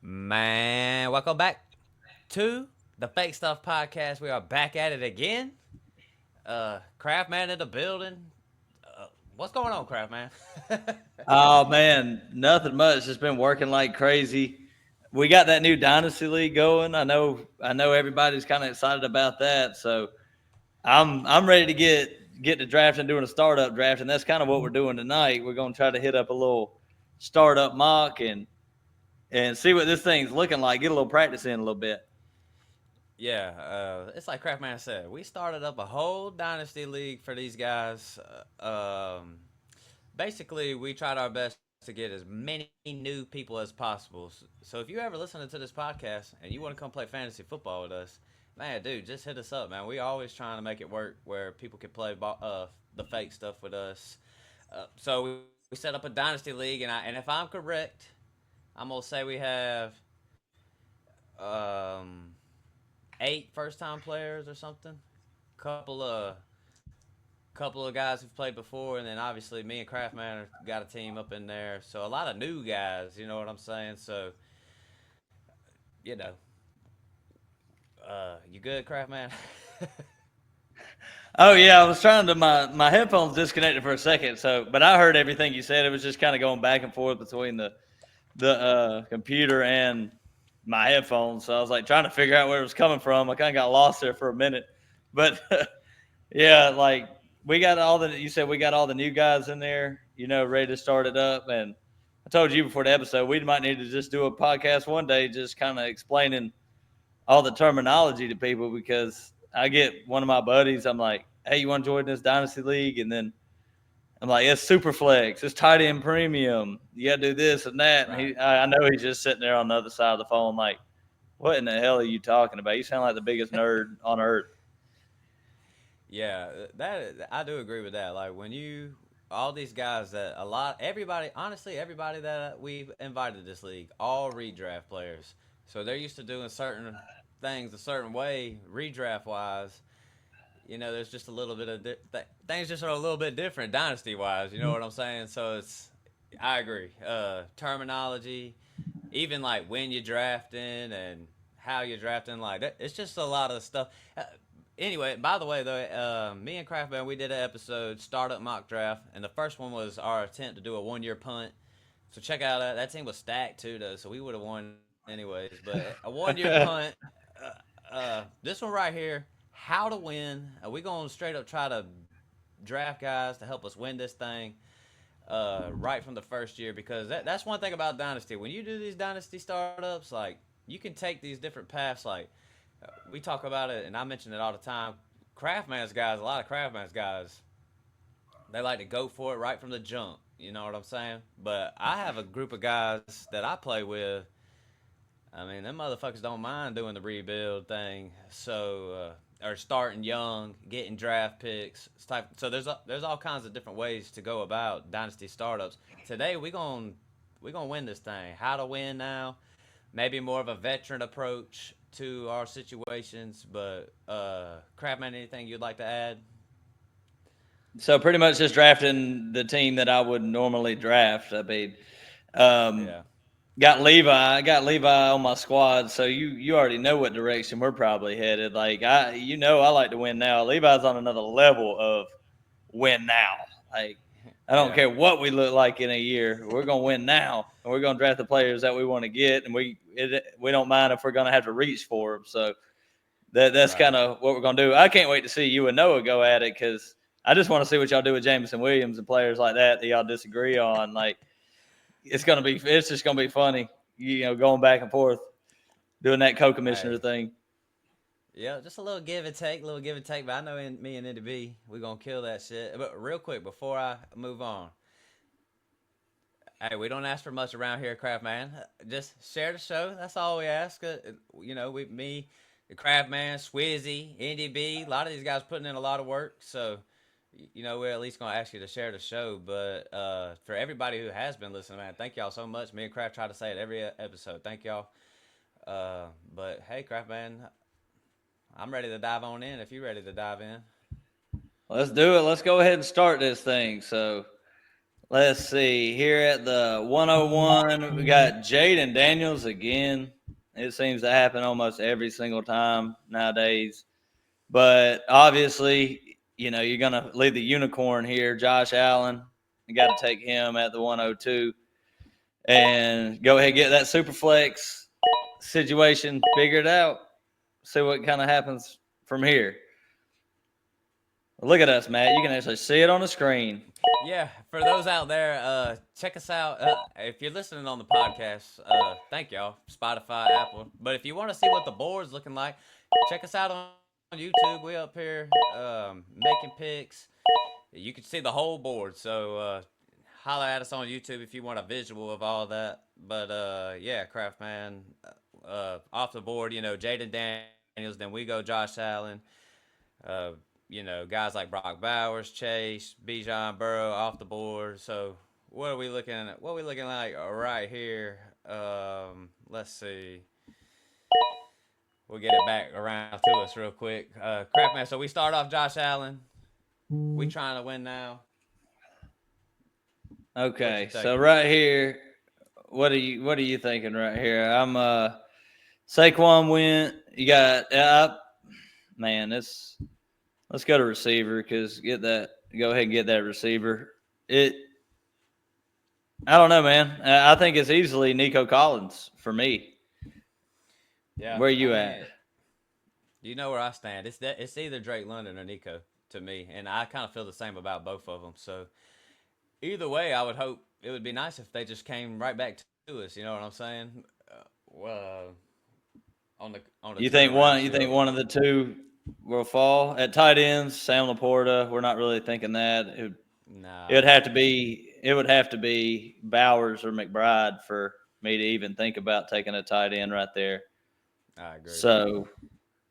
Man, welcome back to the Fake Stuff Podcast. We are back at it again. Craft Man in the building. What's going on, Craft Man? Oh man, nothing much. Just been working like crazy. We got that new dynasty league going. I know everybody's kind of excited about that. So I'm ready to get to drafting, doing a startup draft, and that's kind of what we're doing tonight. We're going to try to hit up a little startup mock and see what this thing's looking like. Get a little practice in a little bit. Yeah, it's like Craft Man said. We started up a whole dynasty league for these guys. Basically, we tried our best to get as many new people as possible. So if you ever listening to this podcast and you want to come play fantasy football with us, man, dude, just hit us up, man. We always trying to make it work where people can play the fake stuff with us. So we set up a dynasty league, and if I'm correct, I'm gonna say we have um, 8 first-time players or something. Couple of couple of guys who've played before, and then obviously me and Craftman got a team up in there. So a lot of new guys, you know what I'm saying? So you know, you good, Craftman? Oh yeah, I was trying to my headphones disconnected for a second. So, but I heard everything you said. It was just kind of going back and forth between the computer and my headphones. So I was like trying to figure out where it was coming from. I kind of got lost there for a minute, but yeah, like we got all the you said we got all the new guys in there, ready to start it up. And I told you before the episode we might need to just do a podcast one day, just kind of explaining all the terminology to people because I get one of my buddies. I'm like, hey, you want to join this dynasty league? And then I'm like, it's super flex, it's tight end premium. You got to do this and that. And Right. I know he's just sitting there on the other side of the phone, like, what in the hell are you talking about? You sound like the biggest nerd on earth. Yeah, that I do agree with that. Like when you all these guys that a lot everybody honestly everybody that we've invited to this league all redraft players. So they're used to doing certain things a certain way redraft wise. You know, there's just a little bit of things just are a little bit different dynasty wise. You know what I'm saying? So it's I agree. Terminology, even like when you're drafting and how you're drafting, like that, it's just a lot of stuff. Anyway, by the way, though, me and Craftman we did an episode startup mock draft, and the first one was our attempt to do a 1 year punt. So check out that team was stacked too, though, so we would have won anyways. But a 1 year punt. This one right here, how to win. We gonna straight up try to draft guys to help us win this thing right from the first year because that's one thing about dynasty. When you do these dynasty startups, like you can take these different paths. Like we talk about it, and I mention it all the time. Craftman's guys, a lot of Craftman's guys, they like to go for it right from the jump. You know what I'm saying? But I have a group of guys that I play with. I mean, them motherfuckers don't mind doing the rebuild thing. So, or starting young, getting draft picks. So there's all kinds of different ways to go about dynasty startups. Today we gonna win this thing. How to win now? Maybe more of a veteran approach to our situations. But Crabman, anything you'd like to add? So pretty much just drafting the team that I would normally draft. I mean, um, Yeah. got Levi on my squad, so you already know what direction we're probably headed. Like I like to win now. Levi's on another level of win now. Like I don't Yeah. care what we look like in a year, we're gonna win now, and we're gonna draft the players that we want to get, and we don't mind if we're gonna have to reach for them. So that's kind Right. of what we're gonna do. I can't wait to see you and Noah go at it because I just want to see what y'all do with Jameson Williams and players like that y'all disagree on. Like it's just gonna be funny, going back and forth doing that co-commissioner Hey. thing. Yeah, just a little give and take, little give and take. But I know me and Indy B, we gonna kill that shit. But real quick before I move on, hey, we don't ask for much around here, Craft Man. Just share the show. That's all we ask. Me, the Craft Man, Swizzy, Indy B. A lot of these guys putting in a lot of work. So, we're at least gonna ask you to share the show. But for everybody who has been listening, man, thank y'all so much. Me and Craft try to say it every episode. Thank y'all. But hey, Craft Man, I'm ready to dive on in if you're ready to dive in. Let's do it. Let's go ahead and start this thing. So let's see. Here at the 101, we got Jaden Daniels again. It seems to happen almost every single time nowadays. But obviously, you're going to leave the unicorn here, Josh Allen. You got to take him at the 102 and go ahead and get that super flex situation figured out. See what kind of happens from here. Look at us, Matt. You can actually see it on the screen. Yeah, for those out there, check us out. If you're listening on the podcast, thank y'all, Spotify, Apple. But if you want to see what the board's looking like, check us out on YouTube. We up here making picks. You can see the whole board. So holler at us on YouTube if you want a visual of all that. But yeah, Craftman, off the board, Jaden Daniels. Then we go Josh Allen. Uh, guys like Brock Bowers, Chase, Bijan Burrow off the board. So what are we looking at? What are we looking like right here? Let's see. We'll get it back around to us real quick. Craftman, so we start off Josh Allen. We trying to win now. Okay, so right here, what are you thinking right here? I'm Saquon went. You got man. Let's go to receiver because go ahead and get that receiver. I don't know, man. I think it's easily Nico Collins for me. Yeah. Where you at? You know where I stand. It's either Drake London or Nico to me, and I kind of feel the same about both of them. So either way, I would hope it would be nice if they just came right back to us. You know what I'm saying? Well, on the you think one of the two will fall at tight ends? Sam Laporta. We're not really thinking that. Nah. It would have to be Bowers or McBride for me to even think about taking a tight end right there. I agree. So,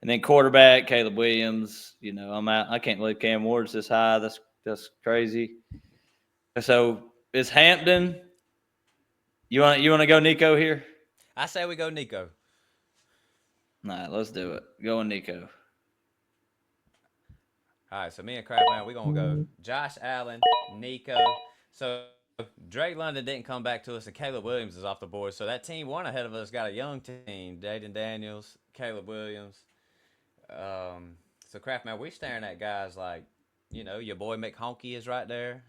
and then quarterback Caleb Williams. I'm out. I can't believe Cam Ward's this high. That's crazy. So is Hampton? You want to go Nico here? I say we go Nico. All right, let's do it. Going Nico. All right, so me and Crabman, we're going to go Josh Allen, Nico. So Drake London didn't come back to us, and Caleb Williams is off the board. So that team one ahead of us got a young team, Jaden Daniels, Caleb Williams. So Craftman, we staring at guys like, your boy McHonky is right there.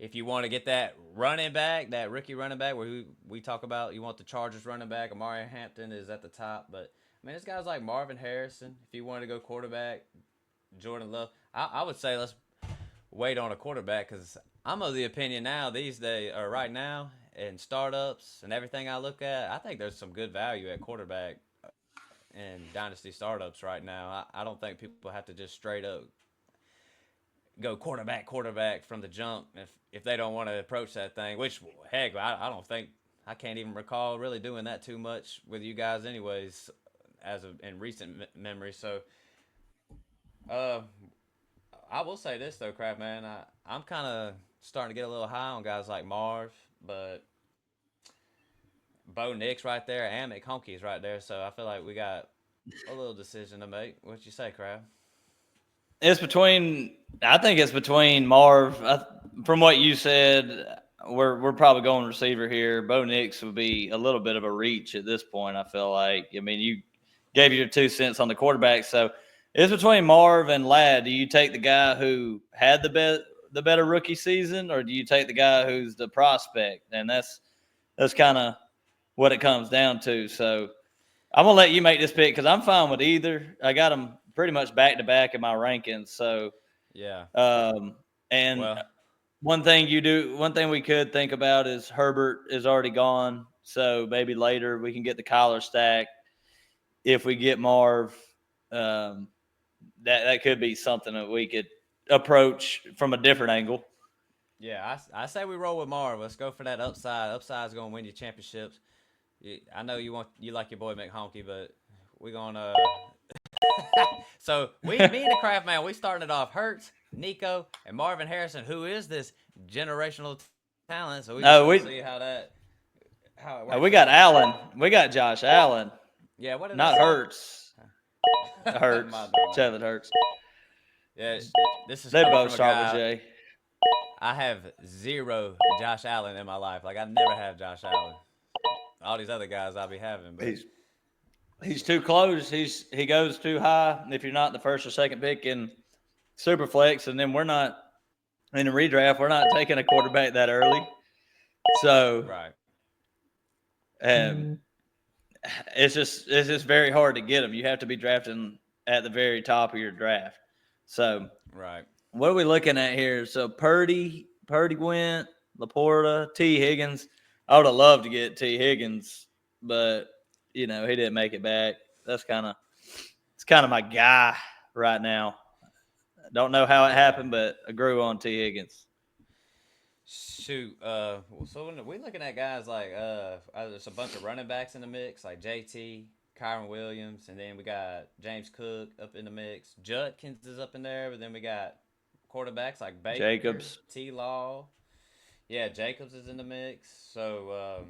If you want to get that running back, that rookie running back, where we talk about, you want the Chargers running back, Amari Hampton is at the top. But, there's guys like Marvin Harrison. If you want to go quarterback, Jordan Love. I would say let's wait on a quarterback because I'm of the opinion now these days, or right now, in startups and everything I look at, I think there's some good value at quarterback in dynasty startups right now. I don't think people have to just straight up go quarterback from the jump if they don't want to approach that thing. Which heck, I don't think I can't even recall really doing that too much with you guys, anyways, in recent memory. So, I will say this though, Crap Man, I'm kind of starting to get a little high on guys like Marv, but Bo Nix right there and McConkey's right there. So I feel like we got a little decision to make. What you say, Crab? I think it's between Marv. From what you said, we're probably going receiver here. Bo Nix would be a little bit of a reach at this point. I feel like. You gave your 2 cents on the quarterback, so it's between Marv and Ladd. Do you take the guy who had the better rookie season, or do you take the guy who's the prospect? And that's kind of what it comes down to. So I'm gonna let you make this pick because I'm fine with either. I got them pretty much back to back in my rankings. So yeah. One thing we could think about is Herbert is already gone. So maybe later we can get the collar stack. If we get Marv, that could be something that we could approach from a different angle. Yeah, I say we roll with Marv. Let's go for that upside. Upside's gonna win you championships. I know you like your boy McHonky, but we're gonna. So me and the Craft Man, we started it off Hurts, Nico, and Marvin Harrison, who is this generational talent. So we see how it works. We got Allen. We got Josh Allen. Yeah, what did not I say? Hurts. Hurts. Jalen Hurts. Yeah, this is They coming both from a start with guy. J. I have zero Josh Allen in my life. Like I never have Josh Allen. All these other guys I'll be having, but He's he's too close. He goes too high. If you're not the first or second pick in Superflex, and then we're not in the redraft, we're not taking a quarterback that early. So right. um, it's just very hard to get them. You have to be drafting at the very top of your draft. So Right. what are we looking at here? So Purdy went, Laporta, T. Higgins. I would have loved to get T. Higgins, but he didn't make it back. That's it's kind of my guy right now. Don't know how it Yeah. happened, but I grew on T. Higgins. Shoot. So when we're looking at guys like there's a bunch of running backs in the mix, like JT, Kyron Williams, and then we got James Cook up in the mix. Judkins is up in there, but then we got quarterbacks like Baker, Jacobs. T. Law. Yeah, Jacobs is in the mix. So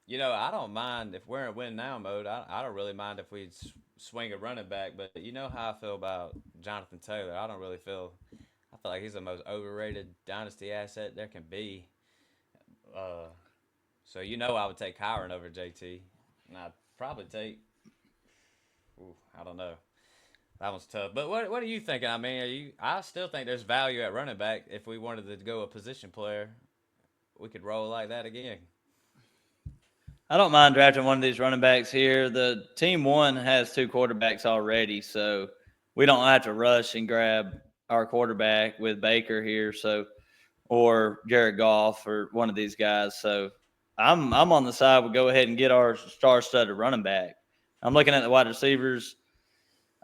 I don't mind if we're in win now mode. I don't really mind if we swing a running back, but you know how I feel about Jonathan Taylor. I feel like he's the most overrated dynasty asset there can be. Uh, so I would take Kyron over JT, and I'd probably take. I don't know. That one's tough. But what are you thinking? I mean, I still think there's value at running back. If we wanted to go a position player, we could roll like that again. I don't mind drafting one of these running backs here. The team one has two quarterbacks already, so we don't have to rush and grab our quarterback with Baker here, or Jared Goff or one of these guys. So I'm on the side. We'll go ahead and get our star-studded running back. I'm looking at the wide receivers.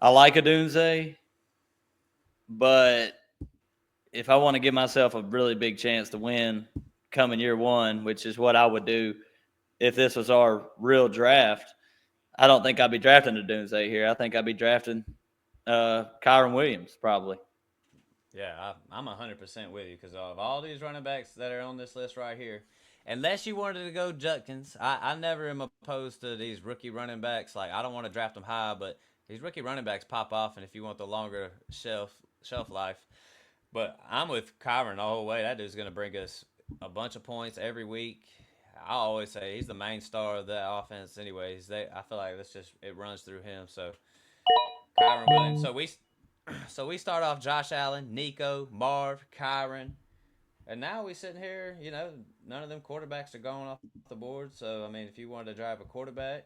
I like Adunze, but if I want to give myself a really big chance to win coming year one, which is what I would do if this was our real draft, I don't think I'd be drafting Adunze here. I think I'd be drafting Kyron Williams probably. Yeah, I'm 100% with you because of all these running backs that are on this list right here. Unless you wanted to go Judkins, I never am opposed to these rookie running backs. Like I don't want to draft them high, but these rookie running backs pop off, and if you want the longer shelf life, but I'm with Kyron the whole way. That dude's gonna bring us a bunch of points every week. I always say he's the main star of that offense. Anyways, I feel like it runs through him. So Kyron Williams. So we start off Josh Allen, Nico, Marv, Kyron, and now we sitting here. None of them quarterbacks are going off the board. So I mean, if you wanted to drive a quarterback,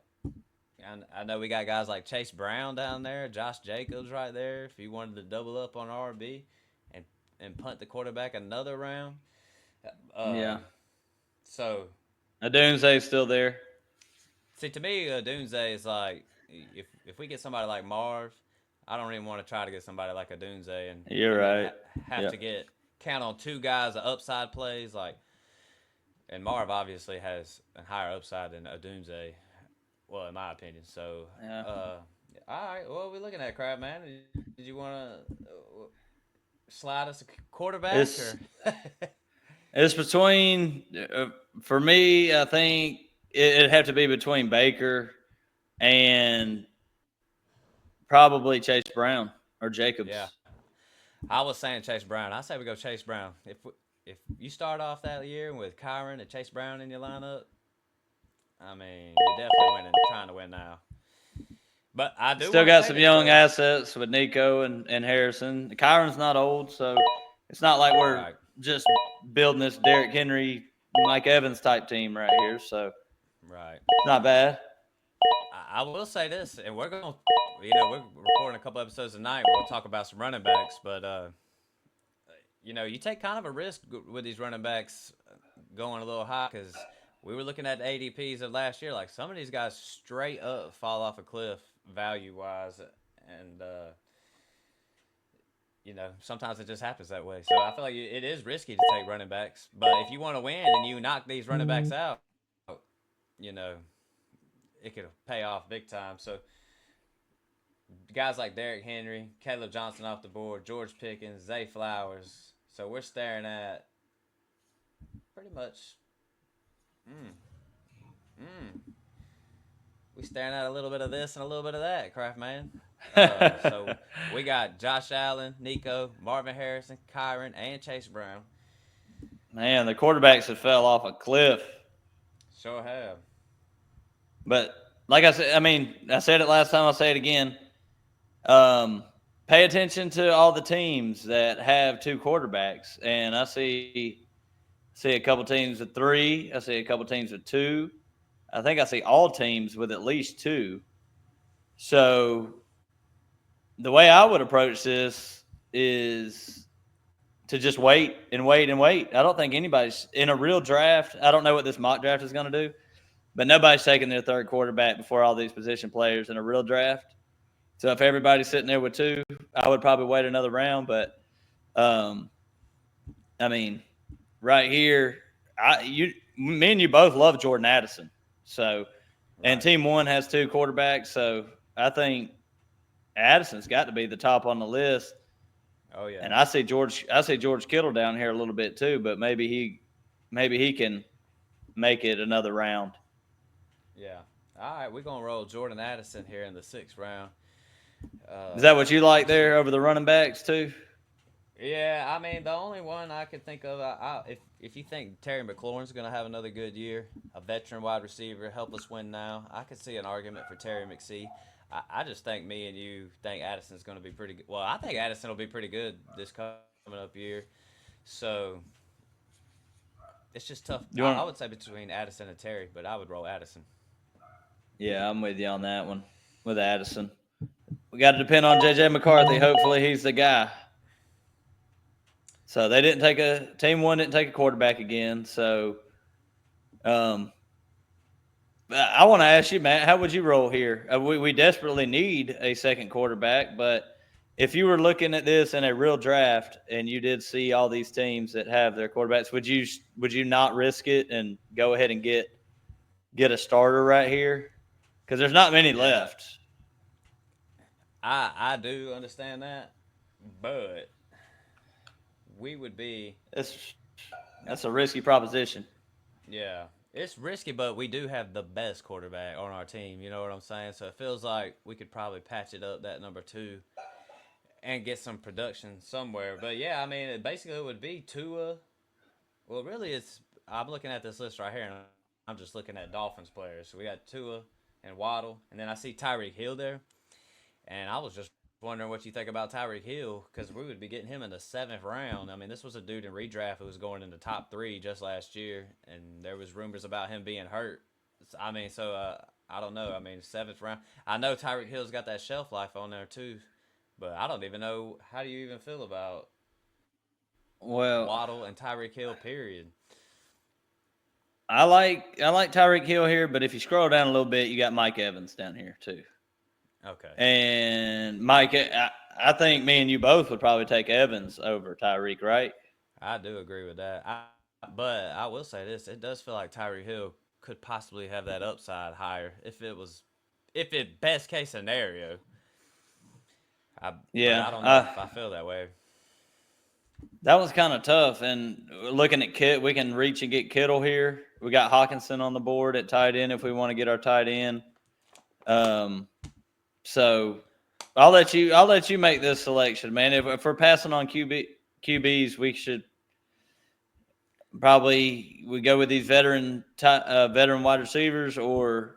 and I know we got guys like Chase Brown down there, Josh Jacobs right there. If you wanted to double up on RB and punt the quarterback another round, uh, Yeah. so Adunze's still there. see to me, Dunze is like if we get somebody like Marv, I don't even want to try to get somebody like a Dunze You're and then right. have Yeah. to get count on two guys of upside plays like. And Marv obviously has a higher upside than Odunze, well, in my opinion. So, Yeah. all right, what are we looking at, Crab Man? Did you want to slide us a quarterback It's or? it's between for me. I think it'd have to be between Baker and probably Chase Brown or Yeah, Jacobs. I was saying Chase Brown. I say we go Chase Brown. If you start off that year with Kyron and Chase Brown in your lineup, I mean, you're definitely trying to win now. But I do Still want to got say some this young though. assets with Nico and Harrison. Kyron's not old, so it's not like we're Right, just building this Derrick Henry, Mike Evans type team right here. So right. it's not bad. I will say this, and we're recording a couple episodes tonight. We'll talk about some running backs, but you take kind of a risk with these running backs going a little high because we were looking at the ADPs of last year. Like some of these guys straight up fall off a cliff value wise, and sometimes it just happens that way. So I feel like it is risky to take running backs, but if you want to win and you knock these running backs out, you know it could pay off big time. So guys like Derrick Henry, Caleb Johnson off the board, George Pickens, Zay Flowers. So we're staring at pretty much. Mm, mm, we staring at a little bit of this and a little bit of that, Craft Man. So we got Josh Allen, Nico, Marvin Harrison, Kyron, and Chase Brown. Man, the quarterbacks have fell off a cliff. Sure have. But like I said, I mean, I said it last time. I'll say it again. Um, Pay attention to all the teams that have two quarterbacks, and I see a couple teams with three. I see a couple teams with two. I think I see all teams with at least two. So the way I would approach this is to just wait and wait and wait. I don't think anybody's in a real draft. I don't know what this mock draft is going to do, but nobody's taking their third quarterback before all these position players in a real draft. So if everybody's sitting there with two, I would probably wait another round. But um, I mean, right here, me and you both love Jordan Addison. So, and Right. Team One has two quarterbacks. So I think Addison's got to be the top on the list. Oh yeah. And I see George Kittle down here a little bit too, but maybe he can make it another round. Yeah. All right, we're gonna roll Jordan Addison here in the 6th round. Is Uh, that what you like there over the running backs too? yeah, I mean the only one I could think of, if you think Terry McLaurin's gonna have another good year, a veteran wide receiver, help us win now, I could see an argument for Terry McSee. I just think me and you think Addison's gonna be pretty good. Well, I think Addison will be pretty good this coming up year. So it's just tough. You I want? would say between Addison and Terry, but I would roll Addison. Yeah, I'm with you on that one with Addison. We got to depend on JJ McCarthy. Hopefully, he's the guy. So they didn't take a team one didn't take a quarterback again. So um, I want to ask you, Matt, how would you roll here? We desperately need a second quarterback, but if you were looking at this in a real draft and you did see all these teams that have their quarterbacks, would you not risk it and go ahead and get a starter right here? Because there's not many Yeah, left. I do understand that, but we would be That's that's a risky proposition. yeah. It's risky, but we do have the best quarterback on our team. You know what I'm saying? So it feels like we could probably patch it up that number two and get some production somewhere. But yeah, I mean, basically it would be Tua. Well, really, it's I'm looking at this list right here, and I'm just looking at Dolphins players. So we got Tua and Waddle, and then I see Tyreek Hill there. And I was just wondering what you think about Tyreek Hill because we would be getting him in the 7th round. I mean, this was a dude in redraft who was going in the top three just last year, and there was rumors about him being hurt. I mean, so I don't know. I mean, 7th round. I know Tyreek Hill's got that shelf life on there too, but I don't even know how do you even feel about Well, Waddle and Tyreek Hill. Period. I like Tyreek Hill here, but if you scroll down a little bit, you got Mike Evans down here too. Okay. And Mike, I think me and you both would probably take Evans over Tyreek, right? I do agree with that. But I will say this: it does feel like Tyreek Hill could possibly have that upside higher if it best case scenario. But Yeah, I don't know if I feel that way. that was kind of tough. And looking at Kit, we can reach and get Kittle here. We got Hawkinson on the board at tight end if we want to get our tight end. Um, so I'll let you make this selection, man. If we're passing on QBs, we should probably we go with these veteran wide receivers or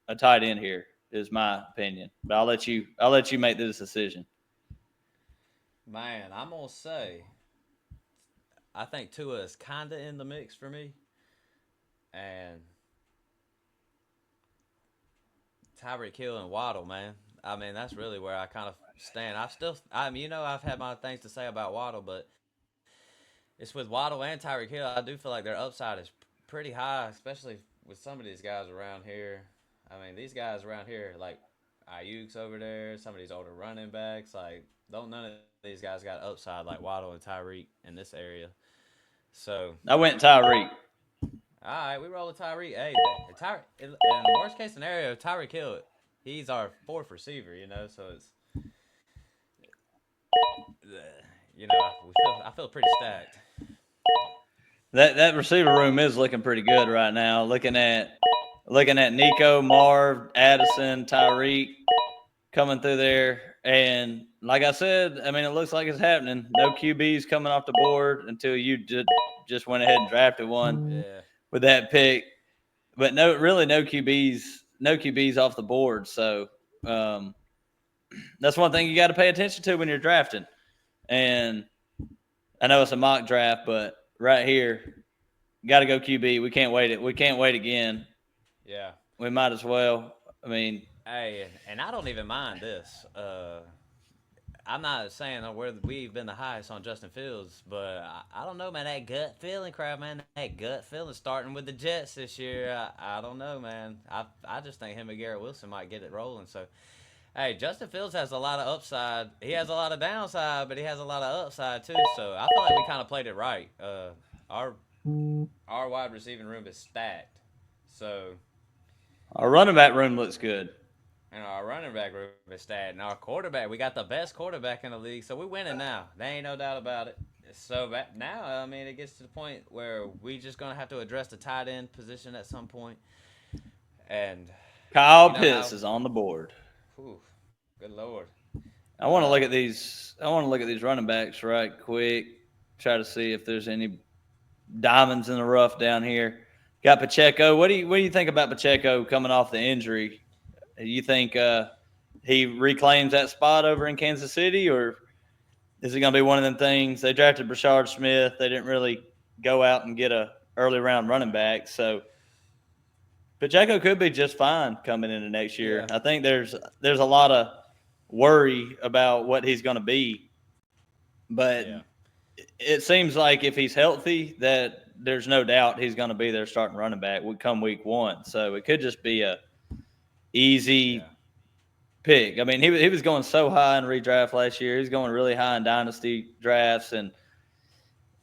a tight end here is my opinion. But I'll let you make this decision. Man, I'm gonna say I think Tua is kinda in the mix for me, and Tyreek Hill and Waddle, man. I mean, that's really where I kind of stand. I've had my things to say about Waddle, but it's with Waddle and Tyreek Hill. I do feel like their upside is pretty high, especially with some of these guys around here. I mean, these guys around here, like Ayuk's over there, some of these older running backs, like don't none of these guys got upside like Waddle and Tyreek in this area. So, I went Tyreek. all right, we roll with Tyreek. Hey, Tyreek. In the worst case scenario, Tyreek Hill, he's our fourth receiver. So it's I feel pretty stacked. That receiver room is looking pretty good right now. Looking at Nico, Marv, Addison, Tyreek, coming through there. And like I said, I mean, it looks like it's happening. No QBs coming off the board until you just went ahead and drafted one Yeah. with that pick. But no, really, no QBs off the board. So um, that's one thing you got to pay attention to when you're drafting. And I know it's a mock draft, but right here, got to go QB. We can't wait it. We can't wait again. Yeah. We might as well. I mean, Hey, and I don't even mind this. I'm not saying that we've been the highest on Justin Fields, but I don't know, man. That gut feeling, crap, man. That gut feeling starting with the Jets this year. I don't know, man. I just think him and Garrett Wilson might get it rolling. So, hey, Justin Fields has a lot of upside. He has a lot of downside, but he has a lot of upside too. So I feel like we kind of played it right. Our our wide receiving room is stacked. So our running back room looks good. and our running back room is stacked. And our quarterback, we got the best quarterback in the league. So we're winning now. There ain't no doubt about it. So now, I mean, it gets to the point where we just gonna have to address the tight end position at some point. And Kyle you know Pitts how, is on the board. whew, good lord. I want to look Uh, at these. I want to look at these running backs right quick. Try to see if there's any diamonds in the rough down here. Got Pacheco. What do you think about Pacheco coming off the injury? You think he reclaims that spot over in Kansas City, or is it going to be one of them things? They drafted Brashard Smith. They didn't really go out and get a early round running back, so Pacheco could be just fine coming into next year. yeah, I think there's a lot of worry about what he's going to be, but yeah, it seems like if he's healthy, that there's no doubt he's going to be their starting running back would come week one. So it could just be a easy yeah, pick. I mean, he was going so high in redraft last year. He was going really high in dynasty drafts, and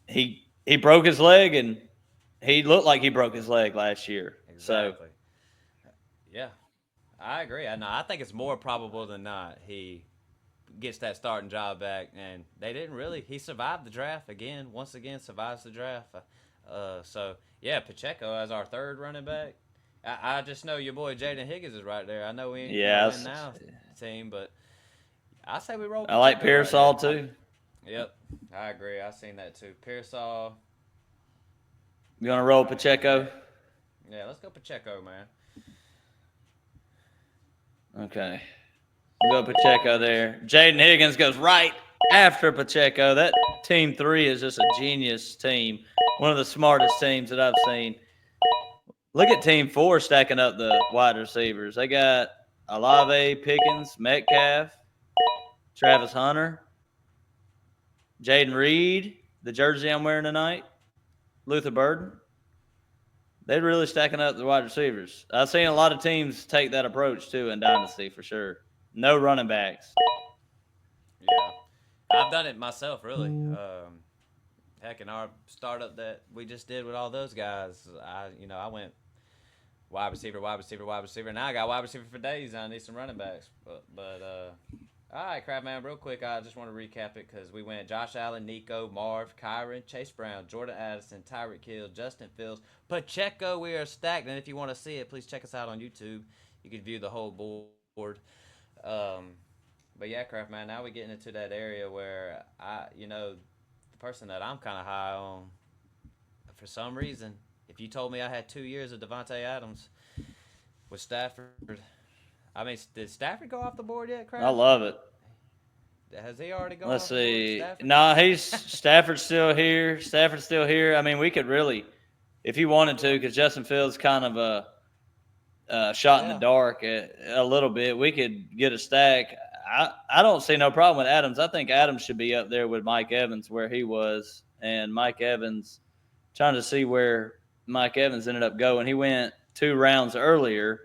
he broke his leg, and he looked like he broke his leg last year. So exactly. Yeah, I agree. I think it's more probable than not he gets that starting job back. And they didn't really. He survived the draft again. Once again, survives the draft. So yeah, Pacheco as our third running back. I just know your boy Jaden Higgins is right there. I know we ain't no yeah, win now team, but I say we roll I like Pacheco right there. Pearsall too. Yep, I agree. I seen that too. Pearsall. You want to roll Pacheco? Yeah, let's go Pacheco, man. Okay. We'll go Pacheco there. Jaden Higgins goes right after Pacheco. That team three is just a genius team. One of the smartest teams that I've seen. Look at team four stacking up the wide receivers. They got Olave, Pickens, Metcalf, Travis Hunter, Jaden Reed, the jersey I'm wearing tonight, Luther Burden. They're really stacking up the wide receivers. I've seen a lot of teams take that approach too in Dynasty for sure. No running backs. Yeah, I've done it myself, really. Heck, in our startup that we just did with all those guys, I went wide receiver, wide receiver, wide receiver. Now I got wide receiver for days. I need some running backs, but all right, crap man. Real quick, I just want to recap it because we went Josh Allen, Nico, Marv, Kyron, Chase Brown, Jordan Addison, Tyreek Hill, Justin Fields, Pacheco. We are stacked, and if you want to see it, please check us out on YouTube. You can view the whole board. Um, but yeah, Craft Man, now we're getting into that area where the person that I'm kind of high on, for some reason, if you told me I had 2 years of Devontae Adams with Stafford, I mean, did Stafford go off the board yet, I Craft? love it. Has he already gone Let's off the board, see. Stafford? No, he's Stafford's still here. Stafford's still here. I mean, we could really, if you wanted to, because Justin Fields kind of a shot in the Yeah, dark a little bit. We could get a stack. I don't see no problem with Adams. I think Adams should be up there with Mike Evans where he was, and Mike Evans trying to see where Mike Evans ended up going. He went 2 rounds earlier,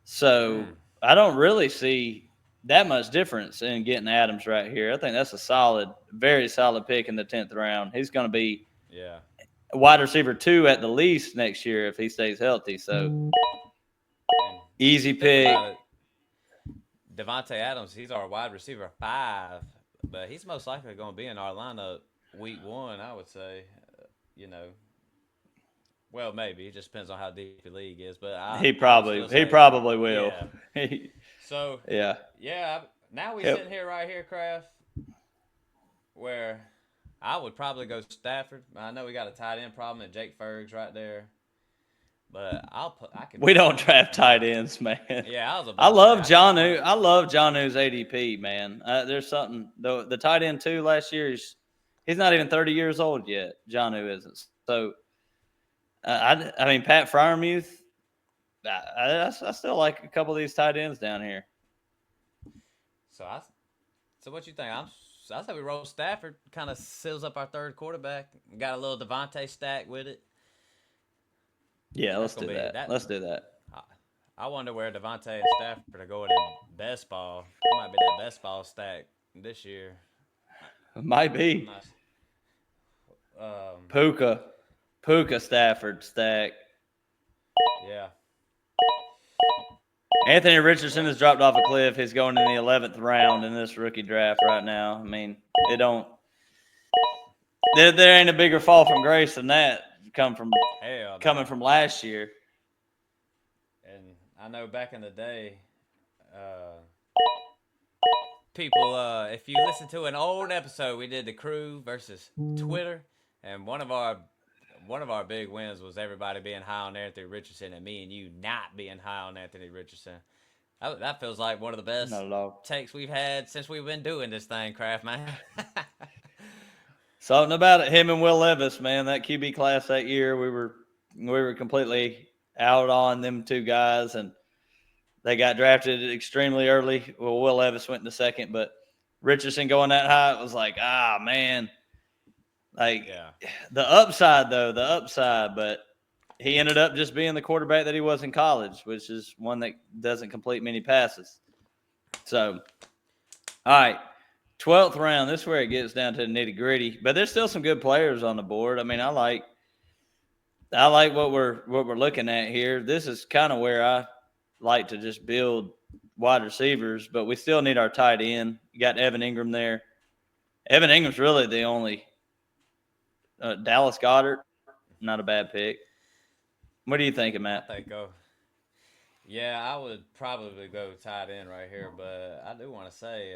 so mm, I don't really see that much difference in getting Adams right here. I think that's a solid, very solid pick in the 10th round. He's going to be yeah. wide receiver 2 at the least next year if he stays healthy. So And easy think pick. about it, Devontae Adams, he's our wide receiver 5, but he's most likely going to be in our lineup week 1, I would say. You know, maybe it just depends on how deep the league is, but He I would probably still he say, probably will. yeah. So, Yeah. yeah, now we Yep. sitting here right here, Kraft, where I would probably go Stafford. I know we got a tight end problem and Jake Ferg's right there, but I could We don't probably draft maybe. tight ends, man. Yeah, I was I about to say love I could Johnu. probably. I love Johnu's ADP, man. There's something the tight end two last year. He's not even 30 years old yet. Johnu isn't. So I mean Pat Fryermuth. I still like a couple of these tight ends down here. So so what you think? I said we roll Stafford, kind of seals up our third quarterback. Got a little Devontae stack with it. Yeah, That's let's gonna do be that. that. Let's do that. I, I wonder where Devontae and Stafford are going in best ball. That might be that best ball stack this year. Might I'm be not. Um, Puka, Puka Stafford stack. yeah. Anthony Richardson Well, has dropped off a cliff. He's going in the 11th round in this rookie draft right now. I mean, it don't. There ain't a bigger fall from grace than that come from hell coming no. from last year. And I know back in the day, uh, people, if you listen to an old episode, we did the crew versus Twitter, and one of our big wins was everybody being high on Anthony Richardson and me and you not being high on Anthony Richardson. That feels like one of the best Not at all. takes we've had since we've been doing this thing, Kraft man. Something about it. Him and Will Levis, man, that QB class that year, we were completely out on them two guys, and they got drafted extremely early. Well, Will Levis went in the second, but Richardson going that high, it was like, man, like Yeah, the upside though, the upside, but he ended up just being the quarterback that he was in college, which is one that doesn't complete many passes. So, all right, 12th round. This is where it gets down to the nitty gritty, but there's still some good players on the board. I mean, I like what we're looking at here. This is kind of where I like to just build wide receivers, but we still need our tight end. You got Evan Ingram there. Evan Ingram's really the only Dallas Goddard. Not a bad pick. What are you thinking, I Matt? think go. Yeah, I would probably go tight end right here, but I do want to say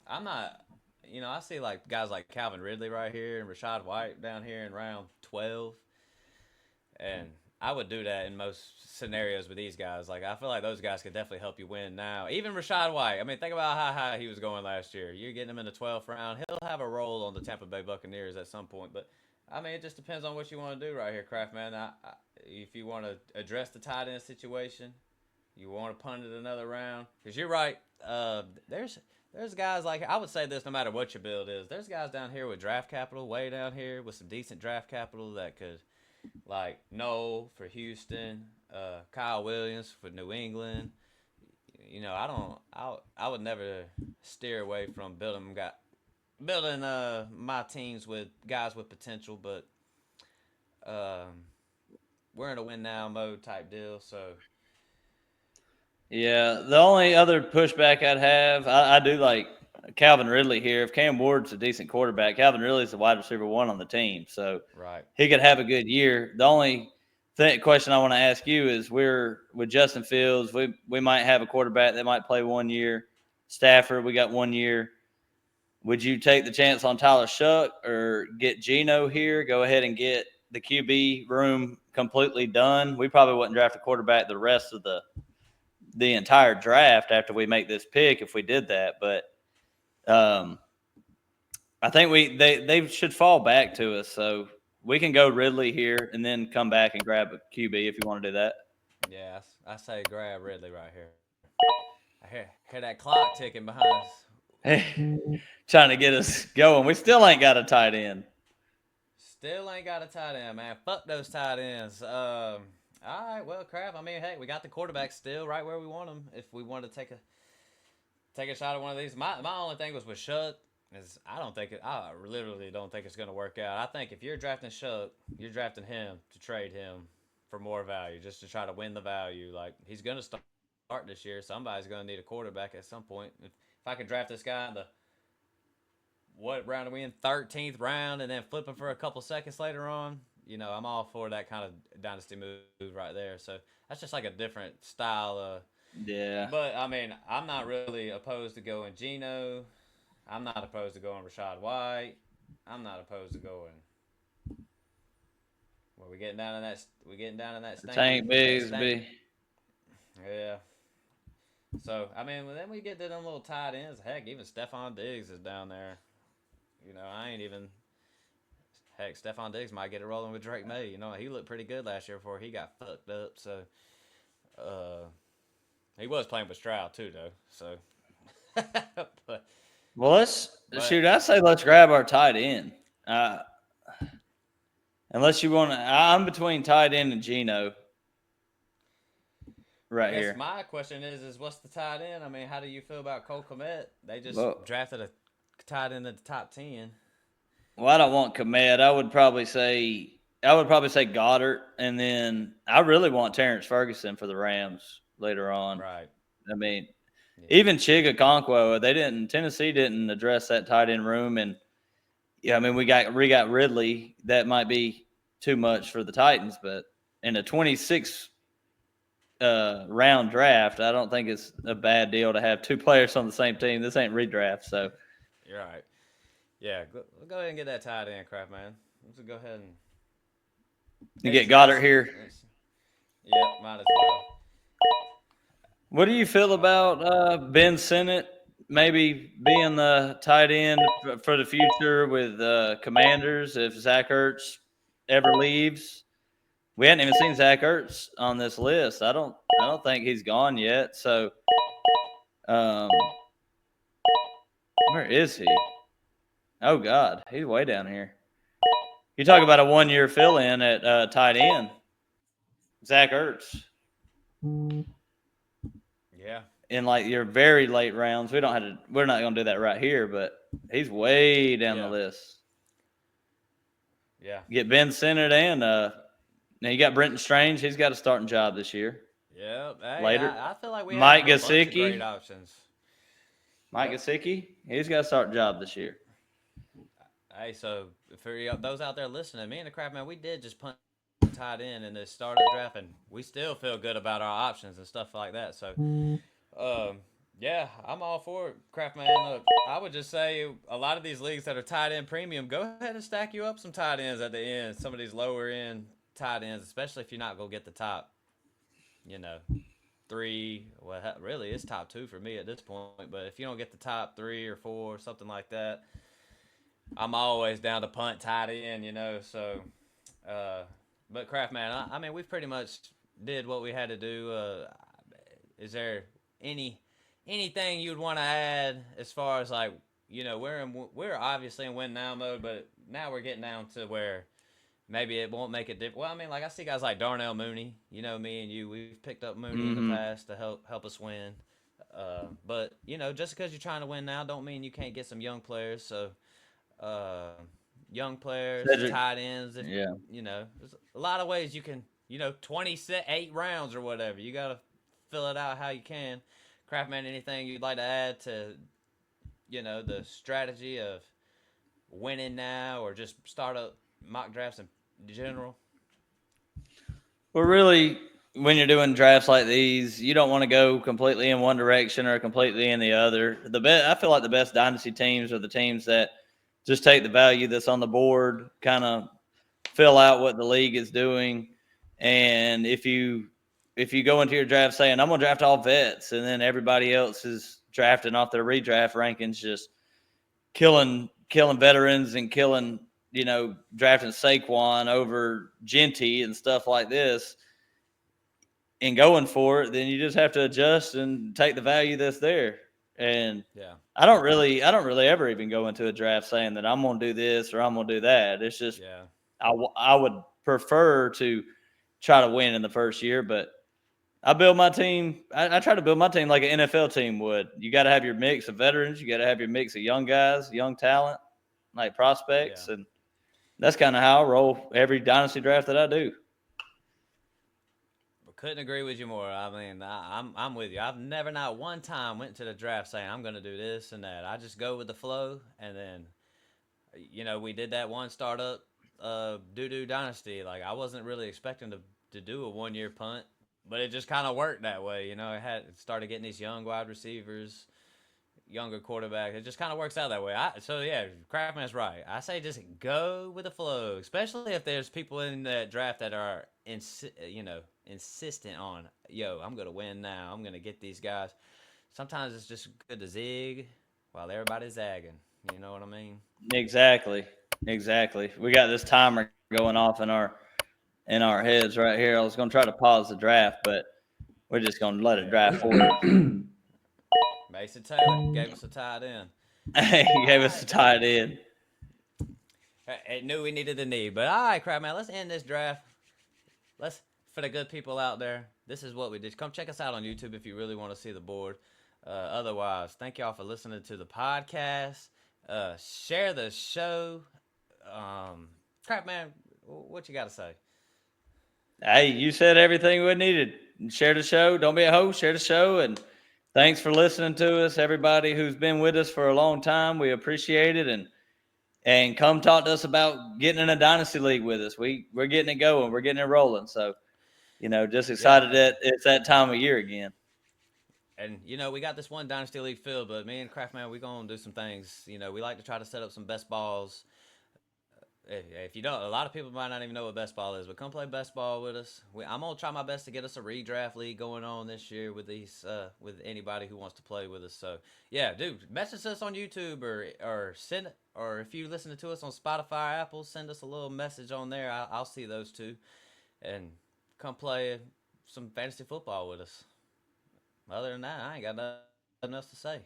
I'm not. I see like guys like Calvin Ridley right here and Rashad White down here in round 12, and I would do that in most scenarios with these guys. Like I feel like those guys could definitely help you win now. Even Rashad White. I mean, think about how high he was going last year. You're getting him in the 12th round. He'll have a role on the Tampa Bay Buccaneers at some point, but I mean, it just depends on what you want to do right here, Kraft man. If you want to address the tight end situation, you want to punt it another round because you're right. There's guys like I would say this no matter what your build is. There's guys down here with draft capital, way down here with some decent draft capital that could like Noel for Houston, Kyle Williams for New England. I don't. I would never steer away from building my teams with guys with potential, but um, we're in a win now mode type deal. So Yeah, the only other pushback I'd have, I do like Calvin Ridley here. If Cam Ward's a decent quarterback, Calvin Ridley's the wide receiver one on the team, so right, he could have a good year. The only question I want to ask you is, we're with Justin Fields. We might have a quarterback that might play 1 year. Stafford, we got 1 year. Would you take the chance on Tyler Shuck or get Geno here? Go ahead and get the QB room completely done. We probably wouldn't draft a quarterback the rest of the entire draft after we make this pick if we did that. But um, I think they should fall back to us. So we can go Ridley here and then come back and grab a QB if you want to do that. yeah, I say grab Ridley right here. I hear that clock ticking behind us. Trying to get us going. We still ain't got a tight end. Still ain't got a tight end, man. Fuck those tight ends. All right, well, crap. I mean, hey, we got the quarterback still right where we want him. If we want to take a shot at one of these, my only thing was with Shuck is I literally don't think it's gonna work out. I think if you're drafting Shuck, you're drafting him to trade him for more value, just to try to win the value. Like he's gonna start this year. Somebody's gonna need a quarterback at some point. If I could draft this guy in the what round are we in? 13th round, and then flipping for a couple seconds later on. I'm all for that kind of dynasty move right there. So that's just like a different style. Yeah. But I mean, I'm not really opposed to going Geno. I'm not opposed to going Rashad White. I'm not opposed to going. Well, we getting down in that. We getting down in that stanky. Tank That stank. Bigsby. Yeah. So I mean, then we get to them little tight ends. Heck, even Stephon Diggs is down there. I ain't even. Heck, Stephon Diggs might get it rolling with Drake May. He looked pretty good last year before he got fucked up. So, uh, he was playing with Stroud too, though. So, but Well, let's but shoot. I say let's grab our tight end. Uh, unless you want to, I'm between tight end and Geno I right guess here. my question is what's the tight end? I mean, how do you feel about Cole Kmet? They just Well, drafted a tight end in the top 10. well, I don't want Komet. I would probably say Goddard, and then I really want Terrence Ferguson for the Rams later on. Right. I mean, Yeah. even Chiga Conquo, Tennessee didn't address that tight end room, and yeah, I mean we got Ridley. That might be too much for the Titans, but in a 26 round draft, I don't think it's a bad deal to have two players on the same team. This ain't redraft, so You're right. Yeah, go ahead and get that tight end crap, man. Let's go ahead and. you Hey, get it's nice. Goddard here. Yep, might as well. What do you feel about Ben Sinnott maybe being the tight end for the future with Commanders if Zach Ertz ever leaves? We hadn't even seen Zach Ertz on this list. I don't think he's gone yet. So, um, where is he? Oh God, he's way down here. You talk about a 1 year fill in at tight end, Zach Ertz. Yeah, In like your very late rounds. We're not gonna do that right here, but he's way down the yeah, list. yeah, Get Ben Sinnott and now you got Brenton Strange. He's got a starting job this year. yeah. Hey, Later, I feel like we have Mike a bunch of great Gesicki. options. Mike Yep. Gesicki. He's got a starting job this year. Hey, so for those out there listening, me and the crap man, we did just punt tight end in this startup draft, and we still feel good about our options and stuff like that. So, um, yeah, I'm all for it, crap man. Look, I would just say a lot of these leagues that are tight end premium, go ahead and stack you up some tight ends at the end. Some of these lower end tight ends, especially if you're not gonna get the top, you know, three. Well, really, it's top two for me at this point. But if you don't get the top 3 or 4, something like that, I'm always down to punt tight end. So, uh, but Craft Man, I mean, we've pretty much did what we had to do. Is there any anything you'd want to add as far as like we're obviously in win now mode, but now we're getting down to where maybe it won't make it different. Well, I mean, like I see guys like Darnell Mooney. Me and you, we've picked up Mooney in the Mm-hmm. past to help us win. But just because you're trying to win now, don't mean you can't get some young players. So uh, young players, Cedric. tight ends. If Yeah. there's a lot of ways you can. 28 rounds or whatever. You gotta fill it out how you can. Craftman, anything you'd like to add to the strategy of winning now, or just start up mock drafts in general? Well, really, when you're doing drafts like these, you don't want to go completely in one direction or completely in the other. I feel like the best dynasty teams are the teams that just take the value that's on the board, kind of fill out what the league is doing, and if you go into your draft saying I'm gonna draft all vets, and then everybody else is drafting off their redraft rankings, just killing veterans and killing drafting Saquon over Genty and stuff like this and going for it, then you just have to adjust and take the value that's there. And Yeah, I don't really ever even go into a draft saying that I'm going to do this or I'm going to do that. It's just yeah, I would prefer to try to win in the first year, but I build my team. I try to build my team like an NFL team would. You got to have your mix of veterans. You got to have your mix of young guys, young talent, like yeah. prospects, and that's kind of how I roll every dynasty draft that I do. Couldn't agree with you more. I mean, I'm with you. I've never not one time went to the draft saying I'm going to do this and that. I just go with the flow, and then we did that one startup doo doo dynasty. Like I wasn't really expecting to do a 1 year punt. but it just kind of worked that way. It started getting these young wide receivers, younger quarterback. It just kind of works out that way. So yeah, Craftman's right. I say just go with the flow, especially if there's people in that draft that are insistent on, yo, I'm gonna win now. I'm gonna get these guys. Sometimes it's just good to zig while everybody's zagging. You know what I mean? Exactly. Exactly. We got this timer going off in our heads right here. I was gonna try to pause the draft, but we're just gonna let it Yeah. draft forward. Mason Taylor gave us a tight end. He All gave us right, the man. tight end. I knew we needed the knee, but all right, crap, man. Let's end this draft. Let's For the good people out there. This is what we did. Come check us out on YouTube if you really want to see the board. Otherwise, thank y'all for listening to the podcast. Share the show. Crap, man. What you got to say? Hey, you said everything we needed. Share the show. Don't be a host. Share the show. And thanks for listening to us, everybody who's been with us for a long time. We appreciate it. And come talk to us about getting in a dynasty league with us. We're getting it going. We're getting it rolling. So, just Yeah, excited that it's that time of year again. and we got this one dynasty league filled, but me and Craftman, we gonna do some things. We like to try to set up some best balls. If you don't, a lot of people might not even know what best ball is, but come play best ball with us. I'm gonna try my best to get us a redraft league going on this year with with anybody who wants to play with us. So yeah, dude, message us on YouTube or if you listen to us on Spotify or Apple, send us a little message on there. I'll see those too, and come play some fantasy football with us. Other than that, I ain't got nothing else to say.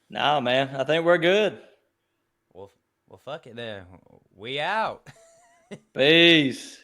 Nah, man. I think we're good. Well, well, fuck it then. We out. Peace.